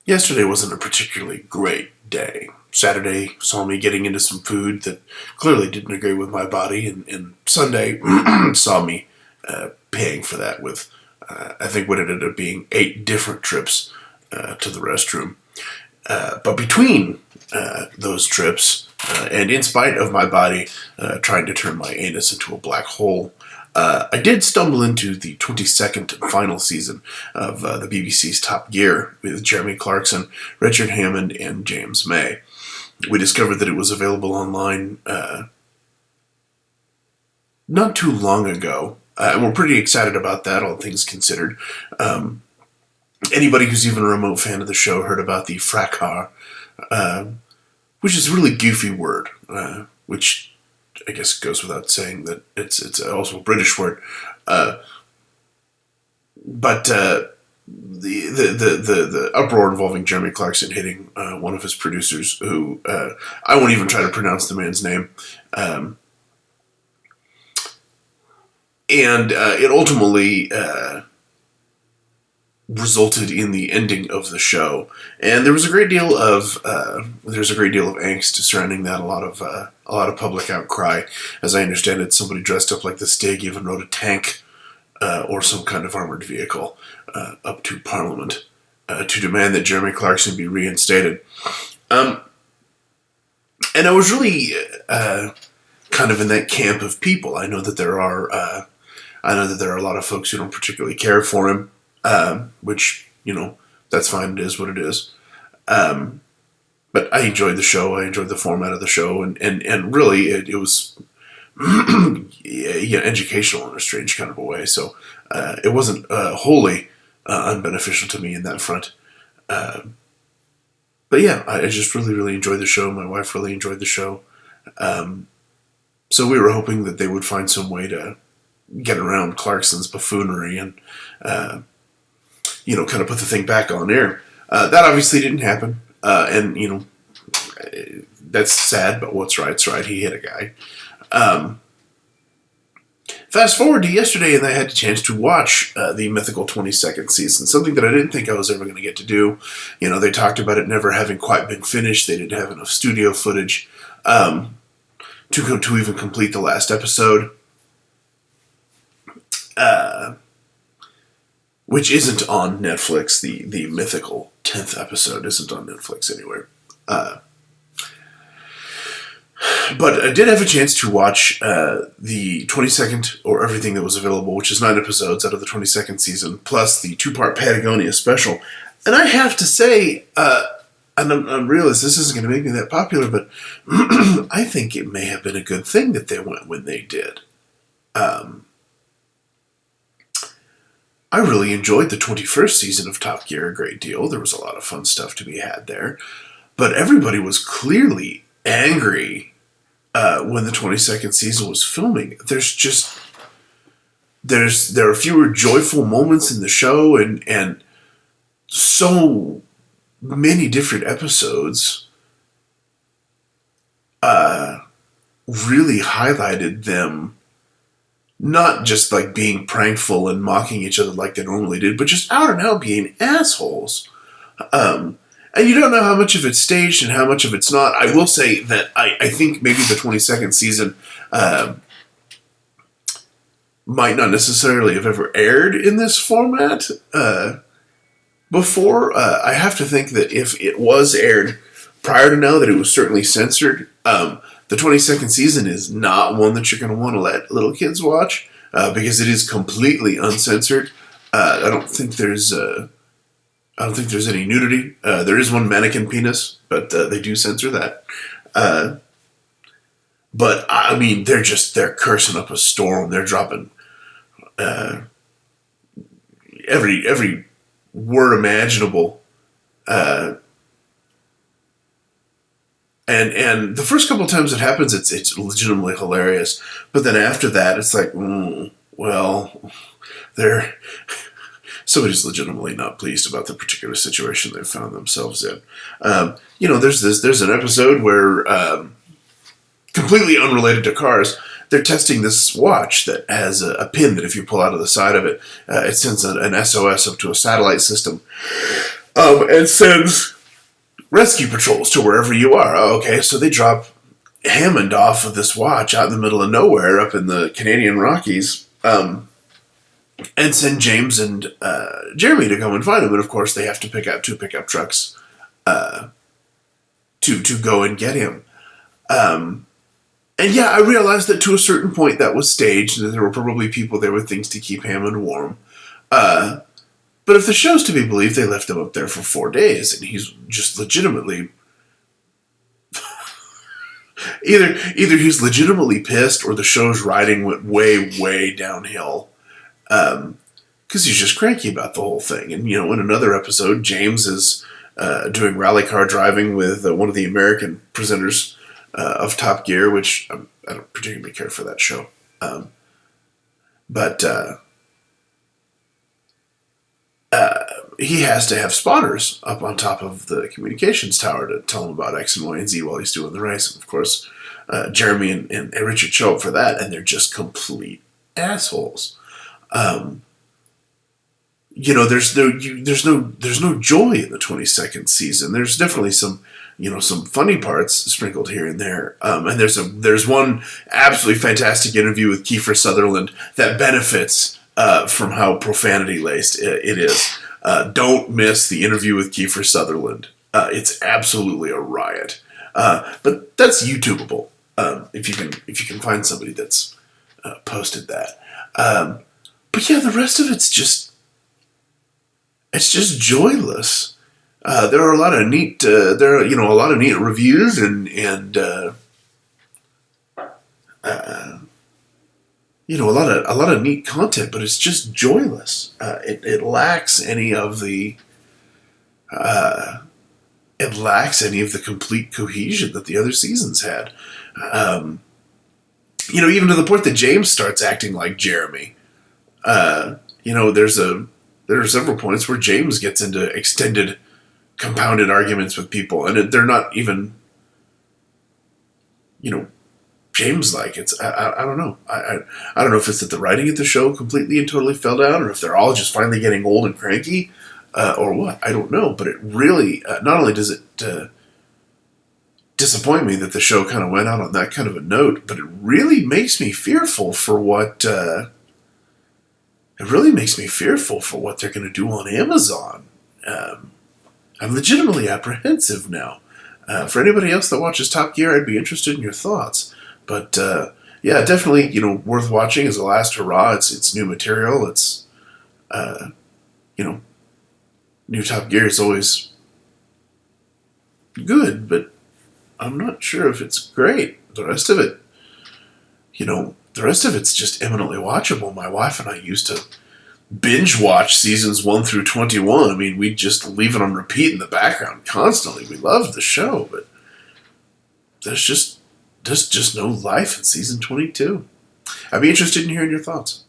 Yesterday wasn't a particularly great day. Saturday saw me getting into some food that clearly didn't agree with my body, and Sunday saw me paying for that with, I think, what ended up being 8 different trips to the restroom. But between those trips, and in spite of my body trying to turn my anus into a black hole, I did stumble into the 22nd and final season of the BBC's Top Gear with Jeremy Clarkson, Richard Hammond, and James May. We discovered that it was available online not too long ago, and we're pretty excited about that, all things considered. Anybody who's even a remote fan of the show heard about the fracas, which is a really goofy word, which I guess goes without saying that it's also a British word. But the uproar involving Jeremy Clarkson hitting one of his producers, who I won't even try to pronounce the man's name, and it ultimately resulted in the ending of the show, and there was a great deal of angst surrounding that. A lot of public outcry. As I understand it, somebody dressed up like the Stig even rode a tank or some kind of armored vehicle up to Parliament to demand that Jeremy Clarkson be reinstated. And I was really kind of in that camp of people. I know that there are a lot of folks who don't particularly care for him. Which, that's fine. It is what it is. But I enjoyed the show. I enjoyed the format of the show. And really, it was educational in a strange kind of a way. So it wasn't wholly unbeneficial to me in that front. But yeah, I just really, really enjoyed the show. My wife really enjoyed the show. So we were hoping that they would find some way to get around Clarkson's buffoonery and kind of put the thing back on air. That obviously didn't happen. And that's sad, but what's right's right. He hit a guy. Fast forward to yesterday, and I had a chance to watch the mythical 22nd season, something that I didn't think I was ever going to get to do. They talked about it never having quite been finished. They didn't have enough studio footage to even complete the last episode. Which isn't on Netflix. The mythical 10th episode isn't on Netflix anywhere. But I did have a chance to watch the 22nd, or everything that was available, which is 9 episodes out of the 22nd season, plus the 2-part Patagonia special. And I have to say, and I realize this isn't going to make me that popular, but I think it may have been a good thing that they went when they did. I really enjoyed the 21st season of Top Gear a great deal. There was a lot of fun stuff to be had there. But everybody was clearly angry when the 22nd season was filming. There are fewer joyful moments in the show, and so many different episodes really highlighted them not just like being prankful and mocking each other like they normally did, but just out and out being assholes. And you don't know how much of it's staged and how much of it's not. I will say that I think maybe the 22nd season might not necessarily have ever aired in this format before. I have to think that if it was aired prior to now, that it was certainly censored. The 22nd season is not one that you're going to want to let little kids watch because it is completely uncensored. I don't think there's any nudity. There is one mannequin penis, but they do censor that. But I mean, they're cursing up a storm. They're dropping every word imaginable. And the first couple of times it happens, it's legitimately hilarious. But then after that, it's like, somebody's legitimately not pleased about the particular situation they've found themselves in. There's an episode where, completely unrelated to cars, they're testing this watch that has a pin that if you pull out of the side of it, it sends an SOS up to a satellite system. and sends rescue patrols to wherever you are. Oh, okay, so they drop Hammond off of this watch out in the middle of nowhere up in the Canadian Rockies, and send James and Jeremy to go and find him. And of course, they have to pick out 2 pickup trucks to go and get him. And yeah, I realized that to a certain point that was staged, and that there were probably people there with things to keep Hammond warm. But if the show's to be believed, they left him up there for 4 days, and he's just legitimately either he's legitimately pissed, or the show's writing went way downhill, because he's just cranky about the whole thing. And in another episode, James is doing rally car driving with one of the American presenters of Top Gear, which I don't particularly care for that show, but he has to have spotters up on top of the communications tower to tell him about X and Y and Z while he's doing the race. And of course, Jeremy and Richard show up for that, and they're just complete assholes. There's no joy in the 22nd season. There's definitely some funny parts sprinkled here and there. And there's one absolutely fantastic interview with Kiefer Sutherland that benefits from how profanity laced it is. Don't miss the interview with Kiefer Sutherland. It's absolutely a riot. But that's YouTubeable if you can find somebody that's posted that. But yeah, the rest of it's just joyless. There are a lot of neat reviews and a lot of neat content, but it's just joyless. It lacks any of the complete cohesion that the other seasons had. Even to the point that James starts acting like Jeremy. There are several points where James gets into extended, compounded arguments with people, and they're not even, James-like. It's I don't know. I don't know if it's that the writing of the show completely and totally fell down, or if they're all just finally getting old and cranky, or what. I don't know. But it really, not only does it disappoint me that the show kind of went out on that kind of a note, but it really makes me fearful for what they're going to do on Amazon. I'm legitimately apprehensive now. For anybody else that watches Top Gear, I'd be interested in your thoughts. But yeah, definitely, worth watching as a last hurrah. It's new material. It's new Top Gear is always good, but I'm not sure if it's great. The rest of it's just eminently watchable. My wife and I used to binge watch seasons 1 through 21. I mean, we'd just leave it on repeat in the background constantly. We loved the show, but there's just no life in season 22. I'd be interested in hearing your thoughts.